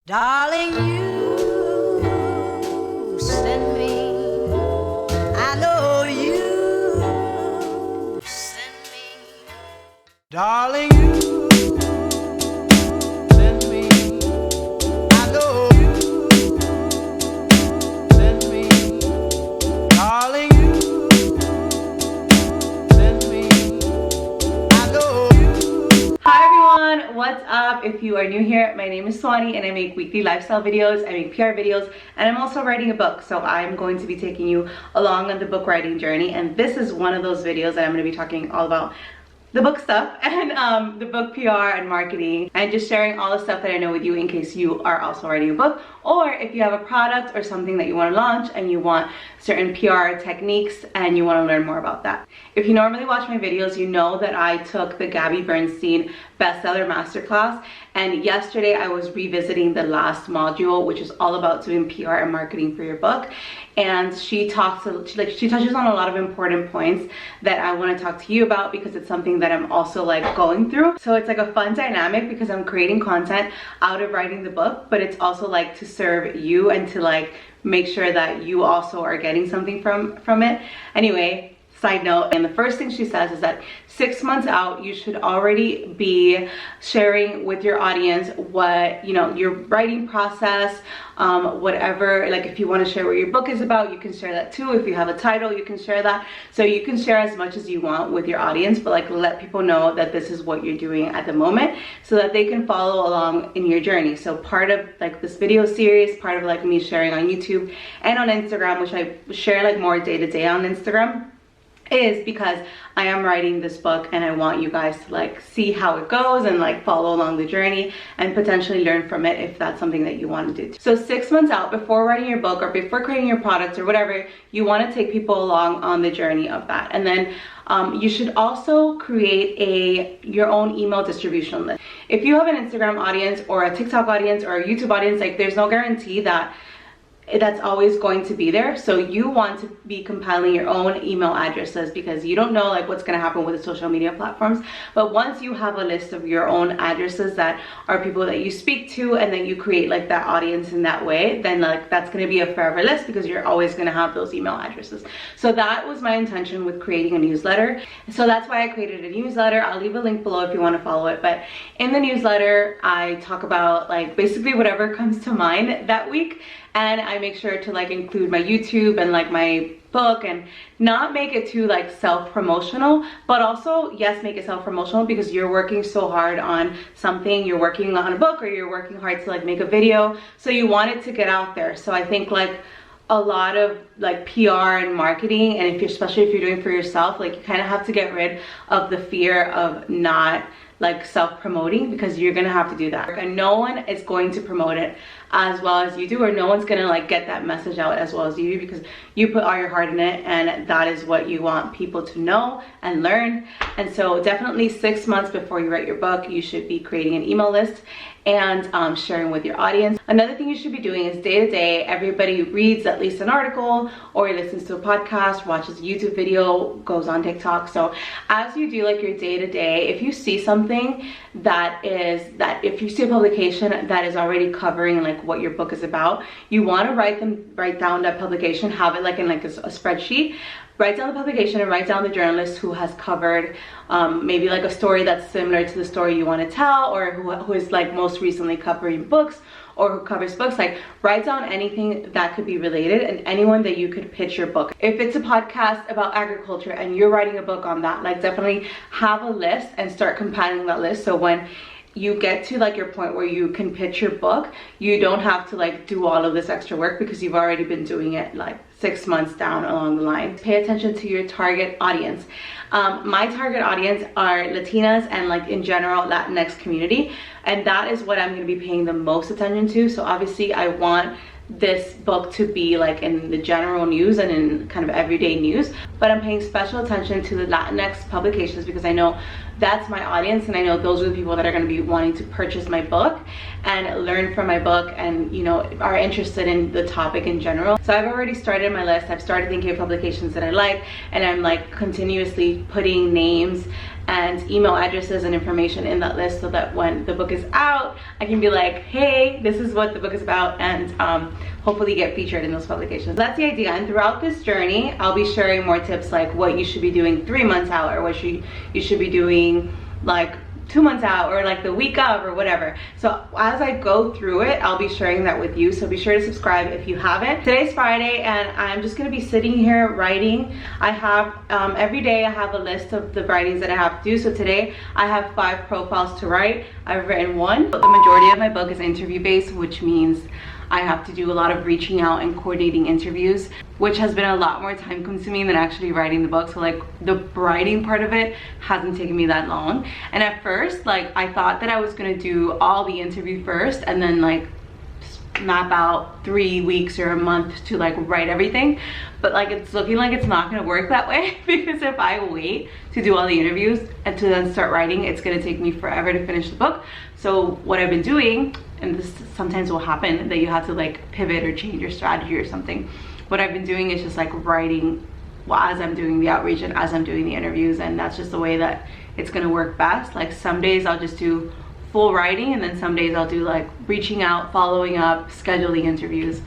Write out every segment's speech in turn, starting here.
Darling, you send me. I know you send me. Darling, you send me. I know you send me. Darling, you send me. I know you. Hi everyone, what's up? If you are new here, my name is Swani and I make weekly lifestyle videos, I make PR videos, and I'm also writing a book. So I'm going to be taking you along on the book writing journey, and this is one of those videos that I'm going to be talking all about the book stuff and the book PR and marketing, and just sharing all the stuff that I know with you in case you are also writing a book, or if you have a product or something that you want to launch and you want certain PR techniques and you want to learn more about that. If you normally watch my videos, you know that I took the Gabby Bernstein bestseller masterclass, and yesterday I was revisiting the last module, which is all about doing PR and marketing for your book. And she touches on a lot of important points that I want to talk to you about, because it's something that I'm also like going through. So it's like a fun dynamic because I'm creating content out of writing the book, but it's also like to serve you and to like make sure that you also are getting something from it. Anyway, side note, and the first thing she says is that 6 months out, you should already be sharing with your audience what, you know, your writing process, whatever, like if you want to share what your book is about, you can share that too. If you have a title, you can share that. So you can share as much as you want with your audience, but like let people know that this is what you're doing at the moment so that they can follow along in your journey. So part of like this video series, part of like me sharing on YouTube and on Instagram, which I share like more day to day on Instagram, is because I am writing this book and I want you guys to like see how it goes and like follow along the journey and potentially learn from it if that's something that you want to do. So 6 months out, before writing your book or before creating your products or whatever, you want to take people along on the journey of that. And then you should also create your own email distribution list. If you have an Instagram audience or a TikTok audience or a YouTube audience, like there's no guarantee that that's always going to be there. So you want to be compiling your own email addresses, because you don't know like what's going to happen with the social media platforms. But once you have a list of your own addresses that are people that you speak to, and then you create like that audience in that way, then like that's going to be a forever list, because you're always going to have those email addresses. So that was my intention with creating a newsletter. So that's why I created a newsletter. I'll leave a link below if you want to follow it. But in the newsletter, I talk about like basically whatever comes to mind that week. And I make sure to like include my YouTube and like my book, and not make it too like self-promotional, but also yes, make it self-promotional because you're working so hard on something, you're working on a book, or you're working hard to like make a video, so you want it to get out there. So I think like a lot of like PR and marketing, and especially if you're doing it for yourself, like you kind of have to get rid of the fear of not like self-promoting, because you're gonna have to do that, and no one is going to promote it as well as you do, or no one's gonna like get that message out as well as you do, because you put all your heart in it, and that is what you want people to know and learn. And so definitely 6 months before you write your book, you should be creating an email list and sharing with your audience. Another thing you should be doing is day to day, everybody reads at least an article or listens to a podcast, watches a YouTube video, goes on TikTok. So as you do like your day to day, if you see something if you see a publication that is already covering like what your book is about, you want to write down that publication, have it like in like a spreadsheet. Write down the publication and write down the journalist who has covered maybe like a story that's similar to the story you want to tell, or who is like most recently covering books, or who covers books. Like write down anything that could be related and anyone that you could pitch your book. If it's a podcast about agriculture and you're writing a book on that, like definitely have a list and start compiling that list, so when you get to like your point where you can pitch your book, you don't have to like do all of this extra work, because you've already been doing it like 6 months down along the line. Pay attention to your target audience. My target audience are Latinas and like in general Latinx community, and that is what I'm going to be paying the most attention to. So obviously I want this book to be like in the general news and in kind of everyday news, but I'm paying special attention to the Latinx publications, because I know that's my audience, and I know those are the people that are going to be wanting to purchase my book and learn from my book, and you know, are interested in the topic in general. So I've already started my list. I've started thinking of publications that I like, and I'm like continuously putting names and email addresses and information in that list, so that when the book is out, I can be like, hey, this is what the book is about, and hopefully get featured in those publications. That's the idea. And throughout this journey, I'll be sharing more tips, like what you should be doing 3 months out, or what you should be doing like 2 months out, or like the week of, or whatever. So as I go through it, I'll be sharing that with you, so be sure to subscribe if you haven't. Today's Friday, and I'm just gonna be sitting here writing. I have every day I have a list of the writings that I have to do. So today I have 5 profiles to write. I've written 1. The majority of my book is interview based, which means I have to do a lot of reaching out and coordinating interviews, which has been a lot more time consuming than actually writing the book. So like the writing part of it hasn't taken me that long. And at first, like I thought that I was gonna do all the interview first and then like map out 3 weeks or a month to like write everything, but like it's looking like it's not gonna work that way because if I wait to do all the interviews and to then start writing, it's gonna take me forever to finish the book. So what I've been doing, and this sometimes will happen that you have to like pivot or change your strategy or something, what I've been doing is just like writing as I'm doing the outreach and as I'm doing the interviews, and that's just the way that it's gonna work best. Like some days I'll just do full writing, and then some days I'll do like reaching out, following up, scheduling interviews,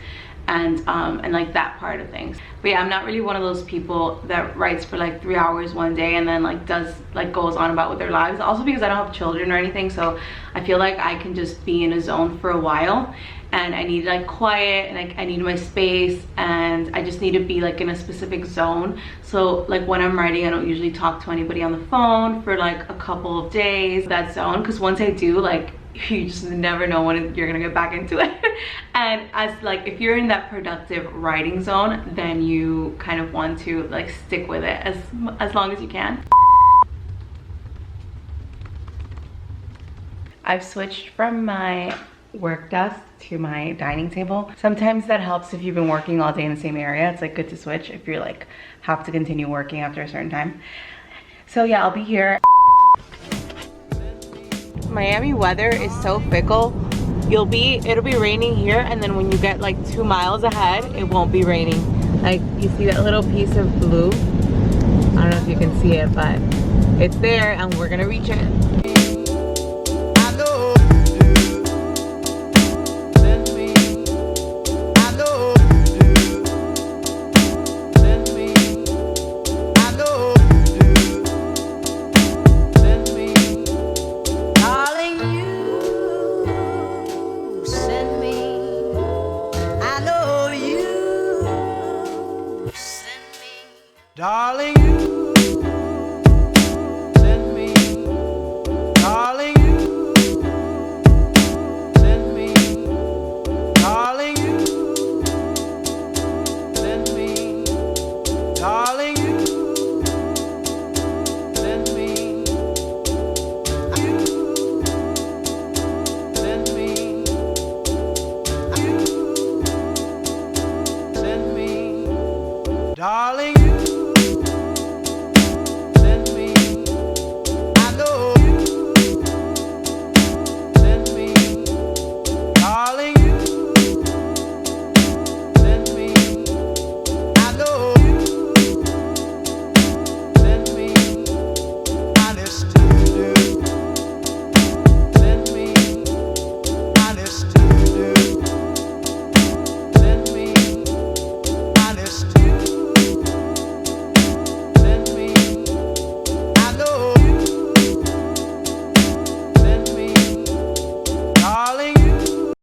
and like that part of things. But yeah, I'm not really one of those people that writes for like 3 hours one day and then like goes on about with their lives. Also because I don't have children or anything, so I feel like I can just be in a zone for a while, and I need like quiet, and like I need my space, and I just need to be like in a specific zone. So like when I'm writing, I don't usually talk to anybody on the phone for like a couple of days, that zone, because once I do, like you just never know when you're gonna get back into it. And as like if you're in that productive writing zone, then you kind of want to like stick with it as long as you can. I've switched from my work desk to my dining table. Sometimes that helps if you've been working all day in the same area. It's like good to switch if you're like have to continue working after a certain time. So yeah, I'll be here. Miami weather is so fickle. It'll be raining here, and then when you get like 2 miles ahead, it won't be raining. Like you see that little piece of blue? I don't know if you can see it, but it's there and we're gonna reach it. I know you do. Send me. I know you do. Send me. I know you do. Send me. Darling, you send me. I know you send me. Darling.